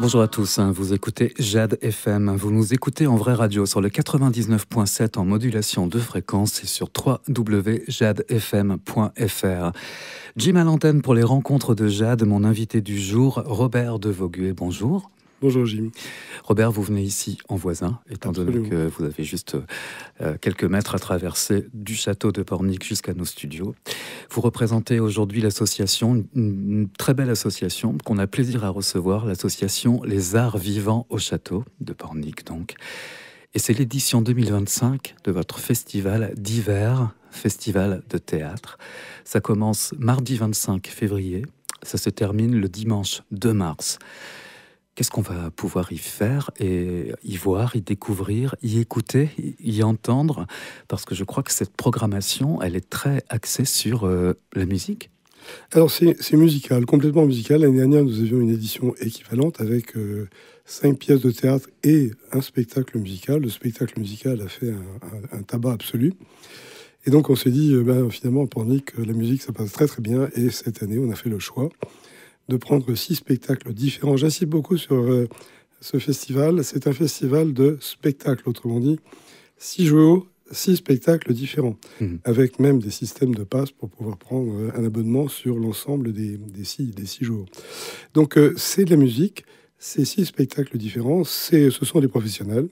Bonjour à tous, vous écoutez Jade FM, vous nous écoutez en vraie radio sur le 99.7 en modulation de fréquence et sur www.jadefm.fr. Jim à l'antenne pour les rencontres de Jade, mon invité du jour, Robert de Vogüé. Bonjour. Bonjour Jim. Robert, vous venez ici en voisin, étant donné que vous avez juste quelques mètres à traverser du château de Pornic jusqu'à nos studios. Vous représentez aujourd'hui l'association, une très belle association qu'on a plaisir à recevoir, l'association Les Arts Vivants au Château de Pornic donc. Et c'est l'édition 2025 de votre festival d'hiver, festival de théâtre. Ça commence mardi 25 février, ça se termine le dimanche 2 mars. Qu'est-ce qu'on va pouvoir y faire et y voir, y découvrir, y écouter, y entendre? Parce que je crois que cette programmation, elle est très axée sur la musique. Alors c'est musical, complètement musical. L'année dernière, nous avions une édition équivalente avec 5 pièces de théâtre et un spectacle musical. Le spectacle musical a fait un tabac absolu. Et donc on s'est dit, finalement, pour Nick, la musique, ça passe très très bien. Et cette année, on a fait le choix de prendre 6 spectacles différents. J'insiste beaucoup sur ce festival. C'est un festival de spectacles, autrement dit, 6 jours, 6 spectacles différents, avec même des systèmes de passe pour pouvoir prendre un abonnement sur l'ensemble des 6 jours. Donc c'est de la musique, c'est 6 spectacles différents, ce sont des professionnels.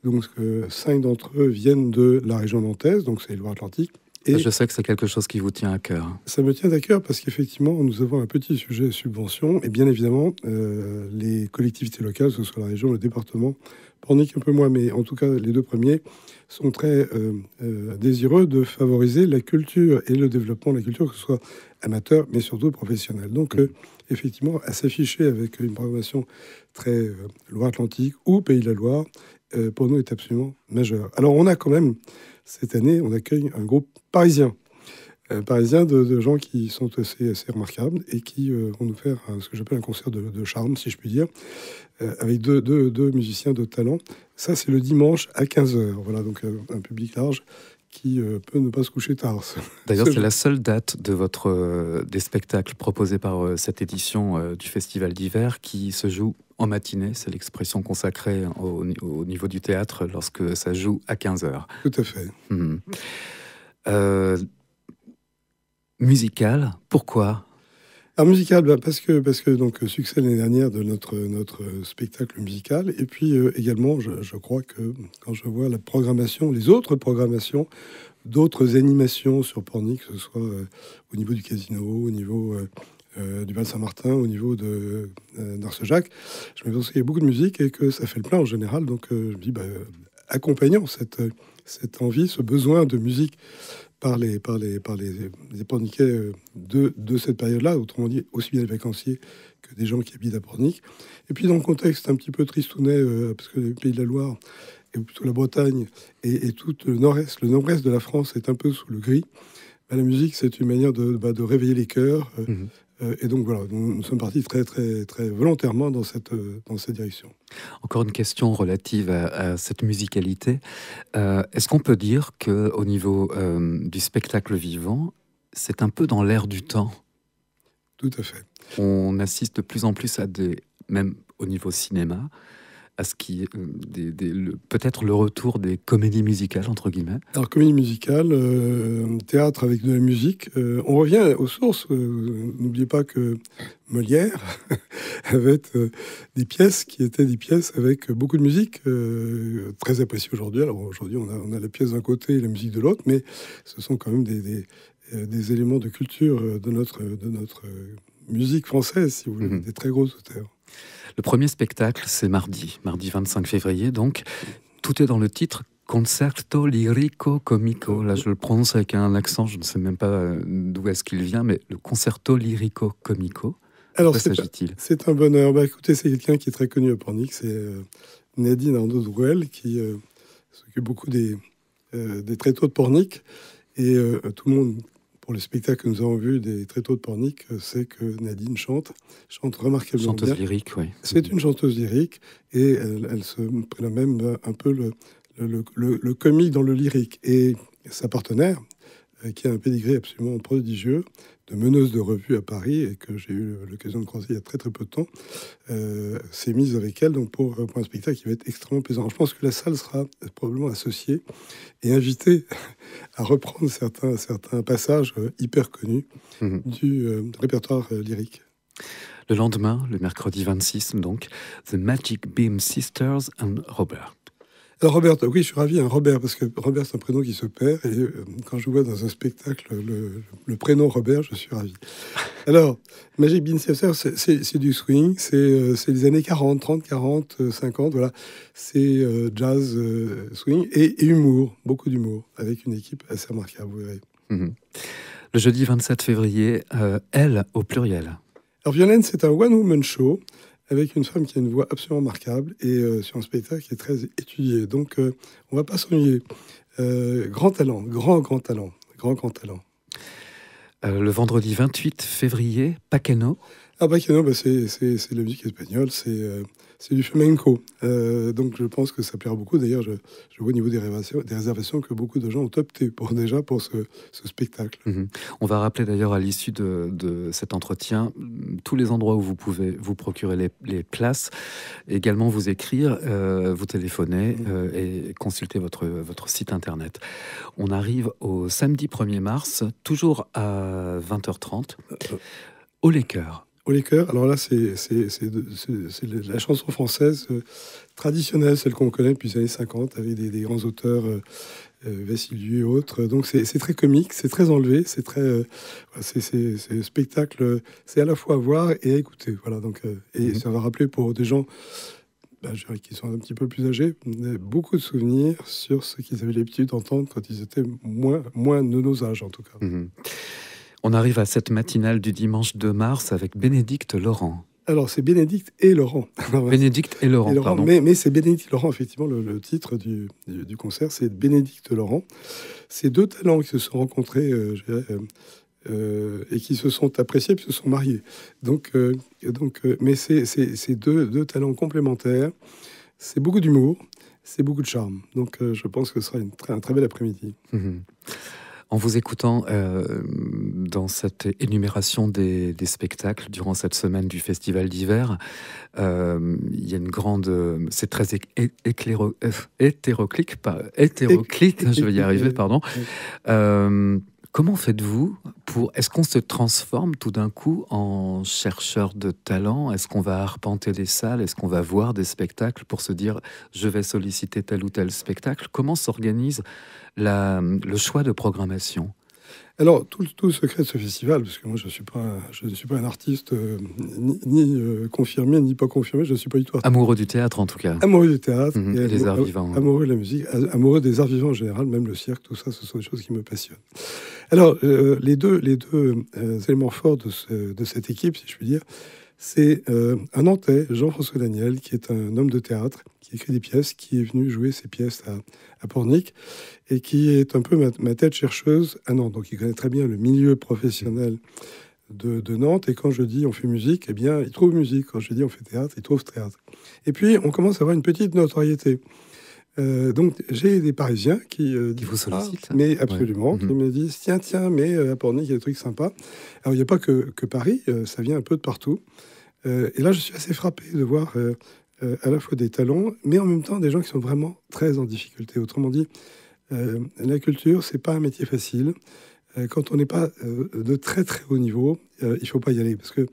Donc 5 d'entre eux viennent de la région nantaise, donc c'est Loire-Atlantique. Et je sais que c'est quelque chose qui vous tient à cœur. Ça me tient à cœur parce qu'effectivement, nous avons un petit sujet subvention. Et bien évidemment, les collectivités locales, que ce soit la région, le département, Pornic un peu moins, mais en tout cas, les 2 premiers, sont très désireux de favoriser la culture et le développement de la culture, que ce soit amateur, mais surtout professionnel. Donc, effectivement, à s'afficher avec une programmation très Loire-Atlantique ou Pays de la Loire, pour nous, est absolument majeur. Alors, on a quand même... Cette année, on accueille un groupe parisien. De gens qui sont assez remarquables et qui vont nous faire ce que j'appelle un concert de charme, si je puis dire, avec deux musiciens de talent. Ça, c'est le dimanche à 15h. Voilà, donc un public large qui peut ne pas se coucher tard. D'ailleurs, c'est la seule date de des spectacles proposés par cette édition du Festival d'hiver qui se joue en matinée. C'est l'expression consacrée au niveau du théâtre lorsque ça joue à 15h. Tout à fait. Musical, pourquoi? Alors musical, parce que donc succès l'année dernière de notre spectacle musical, et puis également, je crois que quand je vois la programmation, les autres programmations, d'autres animations sur Pornic, que ce soit au niveau du casino, au niveau du Val-Saint-Martin, au niveau de d'Arcejac, je me pense qu'il y a beaucoup de musique et que ça fait le plein en général, donc je me dis, accompagnons cette envie, ce besoin de musique par les Porniquais de cette période-là, autrement dit, aussi bien les vacanciers que des gens qui habitent à Pornic. Et puis dans le contexte un petit peu tristounet, parce que le Pays de la Loire, et plutôt la Bretagne, et tout le nord-est de la France est un peu sous le gris, la musique, c'est une manière de réveiller les cœurs. Et donc voilà, nous sommes partis très, très, très volontairement dans cette direction. Encore une question relative à cette musicalité. Est-ce qu'on peut dire qu'au niveau du spectacle vivant, c'est un peu dans l'air du temps? Tout à fait. On assiste de plus en plus même au niveau cinéma, à ce qui est peut-être le retour des comédies musicales, entre guillemets. Alors, comédie musicale, théâtre avec de la musique. On revient aux sources. N'oubliez pas que Molière avait des pièces qui étaient des pièces avec beaucoup de musique, très appréciées aujourd'hui. Alors, aujourd'hui, on a la pièce d'un côté et la musique de l'autre, mais ce sont quand même des éléments de culture de notre musique française, si vous voulez, des très gros auteurs. Le premier spectacle, c'est mardi 25 février, donc tout est dans le titre Concerto Lirico Comico. Là, je le prononce avec un accent, je ne sais même pas d'où est-ce qu'il vient, mais le Concerto Lirico Comico. Alors, c'est un bonheur. Écoutez, c'est quelqu'un qui est très connu à Pornic, c'est Nadine Arnaud-Drouel, qui s'occupe beaucoup des tréteaux de Pornic, et tout le monde... Pour le spectacle que nous avons vu des tréteaux de Pornic, c'est que Nadine chante remarquablement bien. Chanteuse lyrique, oui. C'est une chanteuse lyrique, et elle se prénomme même un peu le comique dans le lyrique. Et sa partenaire, qui a un pédigré absolument prodigieux, de meneuse de revue à Paris, et que j'ai eu l'occasion de croiser il y a très très peu de temps, s'est mise avec elle donc pour un spectacle qui va être extrêmement plaisant. Je pense que la salle sera probablement associée et invitée à reprendre certains passages hyper connus du répertoire lyrique. Le lendemain, le mercredi 26, donc, The Magic Beam Sisters and Robert. Alors Robert, oui, je suis ravi, Robert, parce que Robert, c'est un prénom qui se perd, et quand je vois dans un spectacle le prénom Robert, je suis ravi. Alors, Magic Beam Sisters, c'est du swing, c'est les années 40, 30, 40, 50, voilà. C'est jazz, swing et humour, beaucoup d'humour, avec une équipe assez remarquable, vous verrez. Le jeudi 27 février, Elle au pluriel. Alors Violaine, c'est un one-woman show avec une femme qui a une voix absolument remarquable et sur un spectacle qui est très étudié. Donc on va pas s'ennuyer. Grand talent, grand talent. Le vendredi 28 février, Paqueno. Ah, Paqueno, c'est la musique espagnole, c'est du flamenco. Donc je pense que ça plaira beaucoup. D'ailleurs, je vois au niveau des réservations que beaucoup de gens ont opté pour ce spectacle. On va rappeler d'ailleurs à l'issue de cet entretien tous les endroits où vous pouvez vous procurer les places, également vous écrire, vous téléphoner et consulter votre site internet. On arrive au samedi 1er mars, toujours à 20h30, au Laker. Au Laker, alors là, c'est la chanson française traditionnelle, celle qu'on connaît depuis les années 50, avec des grands auteurs, Vassiliou et autres. Donc c'est très comique, c'est très enlevé, c'est spectacle, c'est à la fois à voir et à écouter. Voilà, donc, et ça va rappeler pour des gens qui sont un petit peu plus âgés, beaucoup de souvenirs sur ce qu'ils avaient l'habitude d'entendre quand ils étaient moins de nos âges, en tout cas. On arrive à cette matinale du dimanche 2 mars avec Bénédicte Laurent. Alors, c'est Bénédicte et Laurent. Bénédicte et Laurent, pardon. Mais c'est Bénédicte Laurent, effectivement, le titre du concert, c'est Bénédicte Laurent. C'est deux talents qui se sont rencontrés, je dirais, et qui se sont appréciés, puis se sont mariés. Mais c'est deux talents complémentaires. C'est beaucoup d'humour, c'est beaucoup de charme. Donc, je pense que ce sera un très bel après-midi. En vous écoutant dans cette énumération des spectacles durant cette semaine du Festival d'hiver, il y a une grande... c'est très hétéroclite, je vais y arriver, pardon. Comment faites-vous pour... Est-ce qu'on se transforme tout d'un coup en chercheur de talent? Est-ce qu'on va arpenter des salles? Est-ce qu'on va voir des spectacles pour se dire « je vais solliciter tel ou tel spectacle » Comment s'organise le choix de programmation? Alors, tout le secret de ce festival, parce que moi, je ne suis pas un artiste ni confirmé, ni pas confirmé, je ne suis pas du tout artiste. Amoureux du théâtre, en tout cas. Amoureux du théâtre. Et des arts vivants. Amoureux de la musique, amoureux des arts vivants en général, même le cirque, tout ça, ce sont des choses qui me passionnent. Alors, les deux éléments forts de cette équipe, si je puis dire, c'est un Nantais, Jean-François Daniel, qui est un homme de théâtre, qui écrit des pièces, qui est venu jouer ses pièces à Pornic, et qui est un peu ma tête chercheuse à Nantes. Donc il connaît très bien le milieu professionnel de Nantes, et quand je dis on fait musique, eh bien il trouve musique. Quand je dis on fait théâtre, il trouve théâtre. Et puis on commence à avoir une petite notoriété. Donc j'ai des Parisiens qui vous sollicitent, mais absolument, qui me disent tiens, mais à Pornic il y a des trucs sympas. Alors il n'y a pas que Paris, ça vient un peu de partout. Et là je suis assez frappé de voir à la fois des talents, mais en même temps des gens qui sont vraiment très en difficulté. Autrement dit, la culture, c'est pas un métier facile. Quand on n'est pas de très très haut niveau, il faut pas y aller, parce que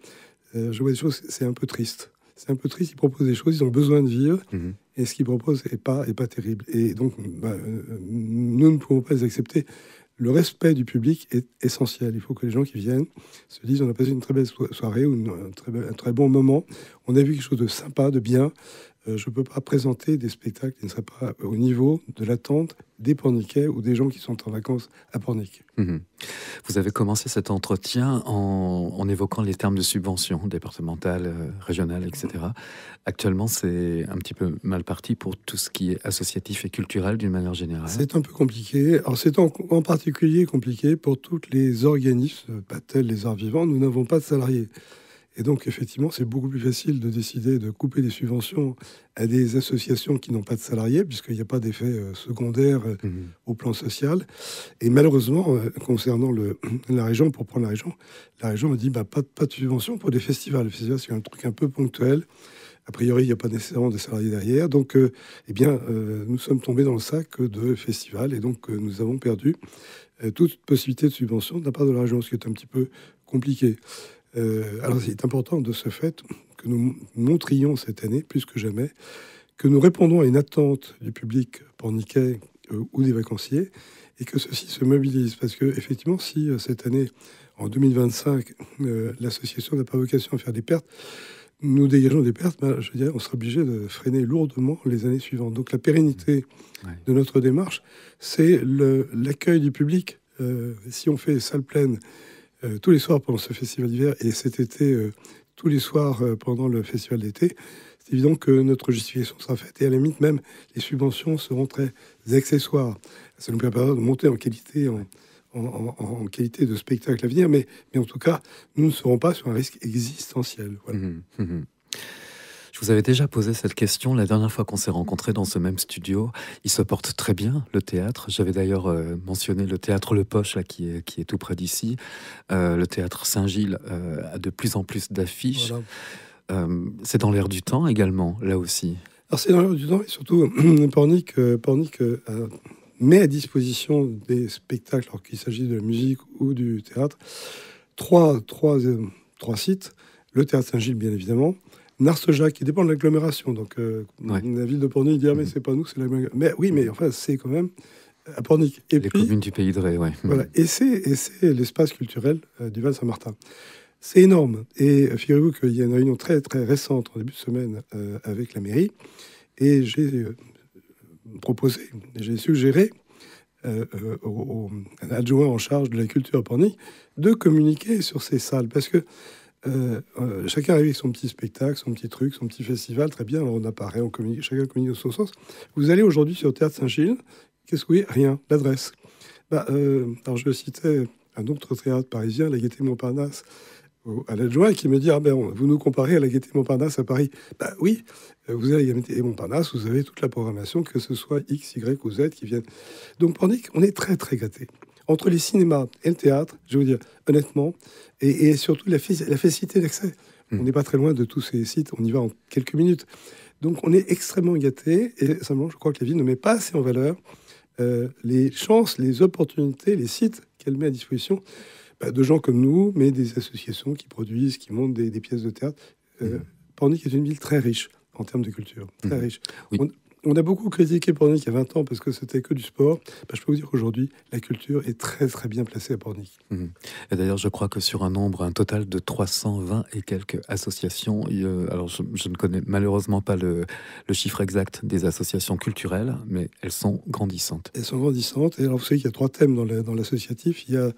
je vois des choses, c'est un peu triste. C'est un peu triste, ils proposent des choses, ils ont besoin de vivre, et ce qu'ils proposent est pas terrible. Et donc, nous ne pouvons pas les accepter. Le respect du public est essentiel. Il faut que les gens qui viennent se disent on a passé une très belle soirée ou un très bon moment. On a vu quelque chose de sympa, de bien. Je ne peux pas présenter des spectacles qui ne seraient pas au niveau de l'attente des Porniquais ou des gens qui sont en vacances à Pornic. Vous avez commencé cet entretien en évoquant les termes de subvention départementale, régionale, etc. Actuellement, c'est un petit peu mal parti pour tout ce qui est associatif et culturel d'une manière générale. C'est un peu compliqué. Alors c'est en particulier compliqué pour tous les organismes, pas tels les arts vivants. Nous n'avons pas de salariés. Et donc, effectivement, c'est beaucoup plus facile de décider de couper des subventions à des associations qui n'ont pas de salariés, puisqu'il n'y a pas d'effet secondaire au plan social. Et malheureusement, concernant la région, pour prendre la région me dit pas de subvention pour des festivals. Les festivals, c'est un truc un peu ponctuel. A priori, il n'y a pas nécessairement de salariés derrière. Donc, nous sommes tombés dans le sac de festivals. Et donc, nous avons perdu toute possibilité de subvention de la part de la région, ce qui est un petit peu compliqué. Alors, c'est important de ce fait que nous montrions cette année, plus que jamais, que nous répondons à une attente du public porniquais ou des vacanciers, et que ceux-ci se mobilisent. Parce que, effectivement, si cette année, en 2025, l'association n'a pas vocation à faire des pertes, nous dégageons des pertes, je dirais, on sera obligé de freiner lourdement les années suivantes. Donc la pérennité de notre démarche, c'est l'accueil du public. Si on fait salle pleine tous les soirs pendant ce festival d'hiver, et cet été, tous les soirs pendant le festival d'été, c'est évident que notre justification sera faite. Et à la limite, même, les subventions seront très accessoires. Ça nous permettra de monter en qualité, en qualité de spectacle à venir, mais en tout cas, nous ne serons pas sur un risque existentiel. Voilà. Je vous avais déjà posé cette question la dernière fois qu'on s'est rencontrés dans ce même studio. Il se porte très bien, le théâtre. J'avais d'ailleurs mentionné le théâtre Le Poche, là, qui est tout près d'ici. Le théâtre Saint-Gilles a de plus en plus d'affiches. Voilà. C'est dans l'air du temps également, là aussi. Alors c'est dans l'air du temps, et surtout, Pornic met à disposition des spectacles, alors qu'il s'agit de la musique ou du théâtre, trois sites. Le théâtre Saint-Gilles, bien évidemment. Narcejac, qui dépend de l'agglomération. Donc, la ville de Pornic dit, mais c'est pas nous, c'est l'agglomération. Mais oui, mais enfin, c'est quand même à Pornic. Et les communes du Pays de Ré, oui. Voilà. Et c'est l'espace culturel du Val-Saint-Martin. C'est énorme. Et figurez-vous qu'il y a une réunion très, très récente, en début de semaine, avec la mairie. Et j'ai suggéré à l'adjoint en charge de la culture à Pornic de communiquer sur ces salles. Parce que chacun arrive avec son petit spectacle, son petit truc, son petit festival, très bien, alors on apparaît, on communique, chacun communique dans son sens. Vous allez aujourd'hui sur le Théâtre Saint-Gilles, qu'est-ce que vous voyez ? Rien, l'adresse. Alors je citais un autre théâtre parisien, la Gaîté-Montparnasse, à l'adjoint, qui me dit, vous nous comparez à la Gaîté-Montparnasse à Paris. Oui, vous allez à la Gaîté-Montparnasse, vous avez toute la programmation, que ce soit X, Y ou Z qui viennent. Donc Pornic, on est très très gâtés. Entre les cinémas et le théâtre, je vais vous dire, honnêtement, et surtout la facilité d'accès. On n'est pas très loin de tous ces sites, on y va en quelques minutes. Donc on est extrêmement gâtés, et simplement, je crois que la ville ne met pas assez en valeur les chances, les opportunités, les sites qu'elle met à disposition de gens comme nous, mais des associations qui produisent, qui montent des pièces de théâtre. Pornic est une ville très riche en termes de culture, très riche. Oui. On a beaucoup critiqué Pornic il y a 20 ans parce que c'était que du sport. Je peux vous dire qu'aujourd'hui, la culture est très très bien placée à Pornic. Et d'ailleurs, je crois que sur un total de 320 et quelques associations, alors je ne connais malheureusement pas le chiffre exact des associations culturelles, mais elles sont grandissantes. Elles sont grandissantes. Et alors, vous savez qu'il y a 3 thèmes dans l'associatif. Il y a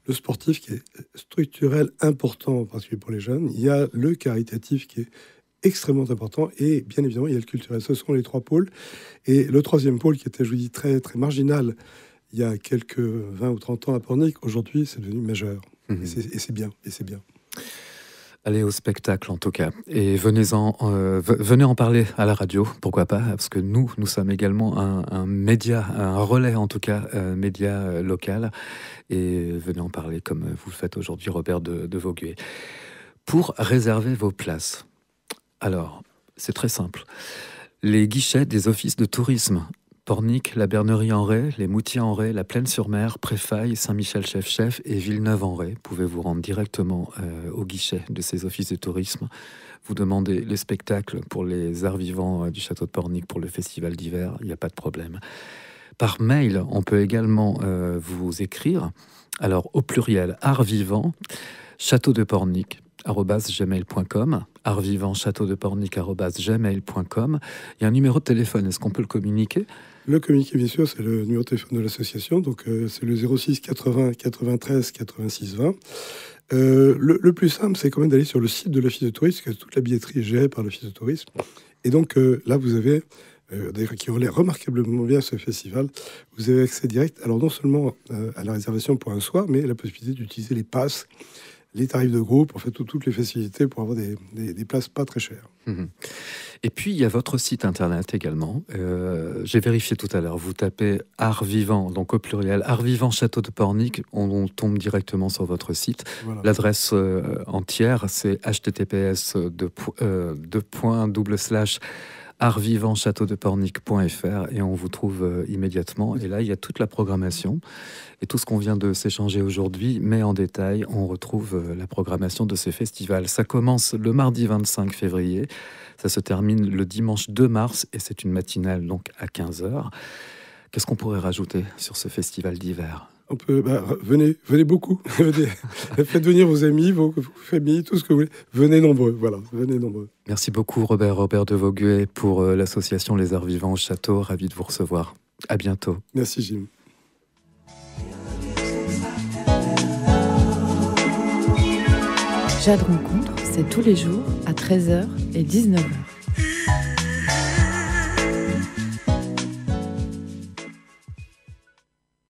le sportif qui est structurel, important, en particulier pour les jeunes. Il y a le caritatif qui est extrêmement important, et bien évidemment il y a le culturel. Ce sont les 3 pôles, et le 3e pôle qui était, je vous dis, très très marginal il y a quelques 20 ou 30 ans à Pornic, aujourd'hui c'est devenu majeur. Et c'est bien, Allez au spectacle en tout cas, et venez en parler à la radio, pourquoi pas, parce que nous sommes également un média, un relais en tout cas, média local, et venez en parler comme vous le faites aujourd'hui, Robert de Vaugué. Pour réserver vos places, alors, c'est très simple. Les guichets des offices de tourisme, Pornic, la Bernerie-en-Ré, les Moutiers-en-Ré, la Plaine-sur-Mer, Préfaille, Saint-Michel-Chef-Chef et Villeneuve-en-Ré. Vous pouvez vous rendre directement au guichet de ces offices de tourisme. Vous demandez les spectacles pour les arts vivants du château de Pornic pour le festival d'hiver, il n'y a pas de problème. Par mail, on peut également vous écrire, alors au pluriel, arts vivants, château de Pornic, @gmail.com, artvivantchâteaudepornic@gmail.com. Il y a un numéro de téléphone, est-ce qu'on peut le communiquer ? Le communiqué, bien sûr, c'est le numéro de téléphone de l'association, donc c'est le 06 80 93 86 20. Le plus simple, c'est quand même d'aller sur le site de l'office de tourisme, parce que toute la billetterie est gérée par l'office de tourisme. Et donc là, vous avez, d'ailleurs, qui relaie remarquablement bien ce festival, vous avez accès direct, alors non seulement à la réservation pour un soir, mais la possibilité d'utiliser les passes les tarifs de groupe, en fait, toutes les facilités pour avoir des places pas très chères. Et puis, il y a votre site internet également. J'ai vérifié tout à l'heure. Vous tapez Art Vivant, donc au pluriel, Art Vivant Château de Pornic. On tombe directement sur votre site. Voilà. L'adresse entière, c'est https://artvivanchâteaudepornic.fr et on vous trouve immédiatement. Et là, il y a toute la programmation et tout ce qu'on vient de s'échanger aujourd'hui, mais en détail, on retrouve la programmation de ces festivals. Ça commence le mardi 25 février, ça se termine le dimanche 2 mars et c'est une matinale donc à 15h. Qu'est-ce qu'on pourrait rajouter sur ce festival d'hiver ? On peut, venez beaucoup. Faites venir vos amis, vos familles, tout ce que vous voulez. Venez nombreux, voilà, venez nombreux. Merci beaucoup Robert de Vogüé pour l'association Les Arts Vivants au Château. Ravi de vous recevoir. À bientôt. Merci Jim. Jade Rencontre, c'est tous les jours à 13h et 19h.